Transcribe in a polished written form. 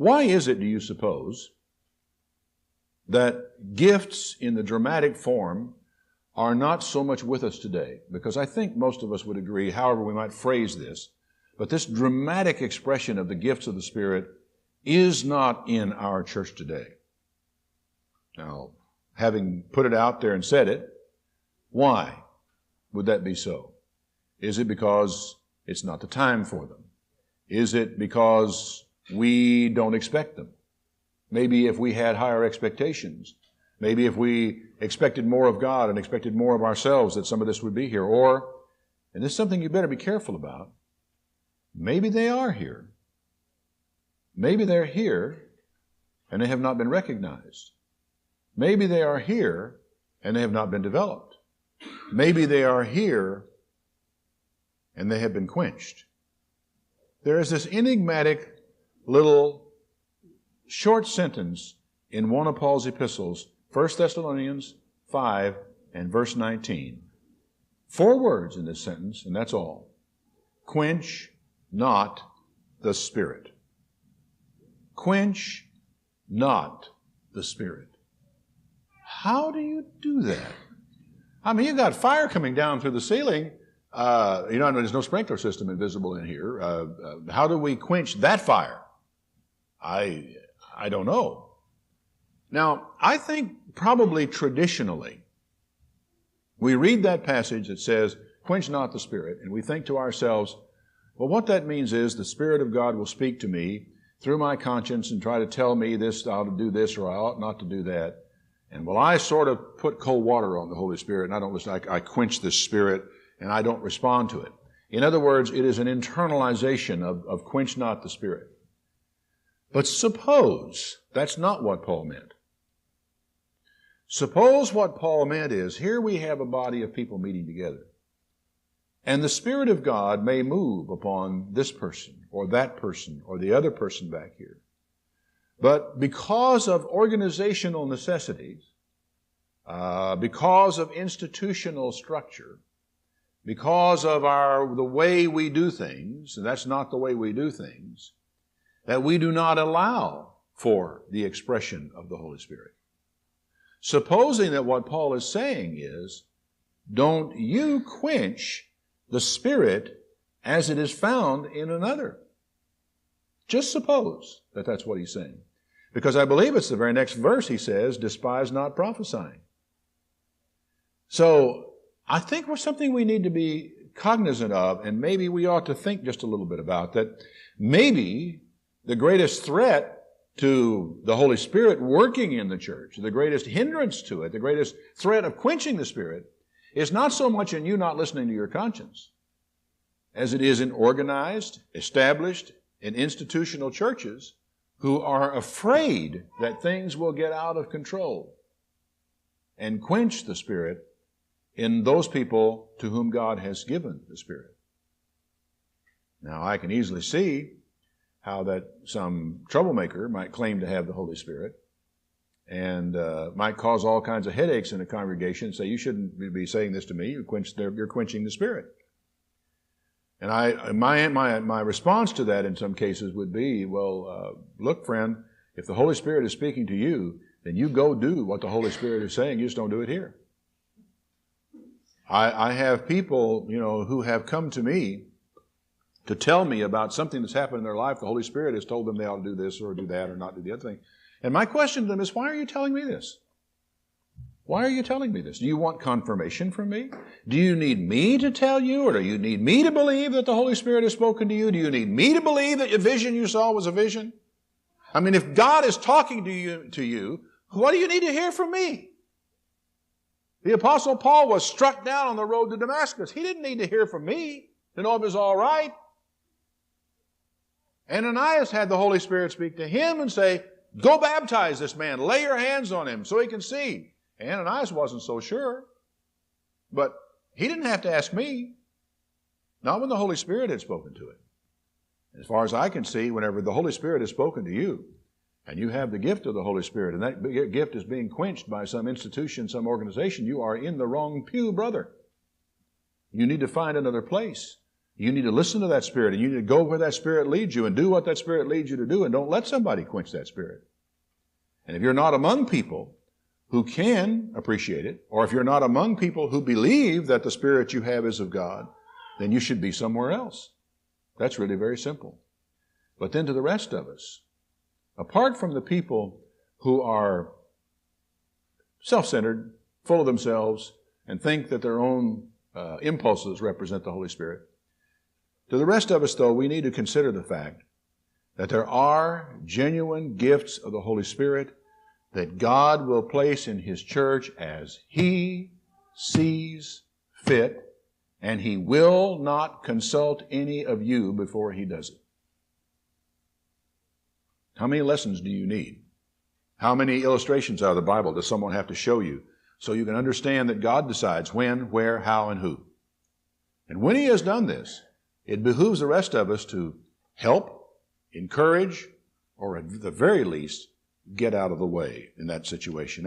Why is it, do you suppose, that gifts in the dramatic form are not so much with us today? Because I think most of us would agree, however we might phrase this, but this dramatic expression of the gifts of the Spirit is not in our church today. Now, having put it out there and said it, why would that be so? Is it because it's not the time for them? Is it because we don't expect them? Maybe if we had higher expectations, maybe if we expected more of God and expected more of ourselves, that some of this would be here. Or, and this is something you better be careful about, maybe they are here. Maybe they're here and they have not been recognized. Maybe they are here and they have not been developed. Maybe they are here and they have been quenched. There is this enigmatic little short sentence in one of Paul's epistles, 1 Thessalonians 5 and verse 19. 4 words in this sentence, and that's all. Quench not the Spirit. Quench not the Spirit. How do you do that? I mean, you've got fire coming down through the ceiling. There's no sprinkler system invisible in here. How do we quench that fire? I don't know. Now, I think probably traditionally, we read that passage that says, quench not the Spirit, and we think to ourselves, well, what that means is the Spirit of God will speak to me through my conscience and try to tell me this, I ought to do this, or I ought not to do that. And well, I sort of put cold water on the Holy Spirit, and I don't listen. I quench this Spirit, and I don't respond to it. In other words, it is an internalization of quench not the Spirit. But suppose that's not what Paul meant. Suppose what Paul meant is, here we have a body of people meeting together, and the Spirit of God may move upon this person, or that person, or the other person back here. But because of organizational necessities, because of institutional structure, because of the way we do things, and that's not the way we do things, that we do not allow for the expression of the Holy Spirit. Supposing that what Paul is saying is, don't you quench the Spirit as it is found in another. Just suppose that that's what he's saying. Because I believe it's the very next verse he says, despise not prophesying. So I think we're something we need to be cognizant of, and maybe we ought to think just a little bit about that. Maybe the greatest threat to the Holy Spirit working in the church, the greatest hindrance to it, the greatest threat of quenching the Spirit, is not so much in you not listening to your conscience as it is in organized, established, and institutional churches who are afraid that things will get out of control and quench the Spirit in those people to whom God has given the Spirit. Now, I can easily see how that some troublemaker might claim to have the Holy Spirit and might cause all kinds of headaches in a congregation and say, you shouldn't be saying this to me, you're quenching the Spirit. And my response to that in some cases would be, well, look, friend, if the Holy Spirit is speaking to you, then you go do what the Holy Spirit is saying. You just don't do it here. I have people, who have come to me to tell me about something that's happened in their life. The Holy Spirit has told them they ought to do this or do that or not do the other thing. And my question to them is, why are you telling me this? Why are you telling me this? Do you want confirmation from me? Do you need me to tell you, or do you need me to believe that the Holy Spirit has spoken to you? Do you need me to believe that your vision you saw was a vision? I mean, if God is talking to you, what do you need to hear from me? The Apostle Paul was struck down on the road to Damascus. He didn't need to hear from me to know if it was all right. Ananias had the Holy Spirit speak to him and say, go baptize this man, lay your hands on him so he can see. Ananias wasn't so sure, but he didn't have to ask me, not when the Holy Spirit had spoken to him. As far as I can see, whenever the Holy Spirit has spoken to you, and you have the gift of the Holy Spirit, and that gift is being quenched by some institution, some organization, you are in the wrong pew, brother. You need to find another place. You need to listen to that Spirit, and you need to go where that Spirit leads you and do what that Spirit leads you to do, and don't let somebody quench that Spirit. And if you're not among people who can appreciate it, or if you're not among people who believe that the Spirit you have is of God, then you should be somewhere else. That's really very simple. But then to the rest of us, apart from the people who are self-centered, full of themselves, and think that their own impulses represent the Holy Spirit, to the rest of us, though, we need to consider the fact that there are genuine gifts of the Holy Spirit that God will place in His church as He sees fit, and He will not consult any of you before He does it. How many lessons do you need? How many illustrations out of the Bible does someone have to show you so you can understand that God decides when, where, how, and who? And when He has done this, it behooves the rest of us to help, encourage, or at the very least, get out of the way in that situation.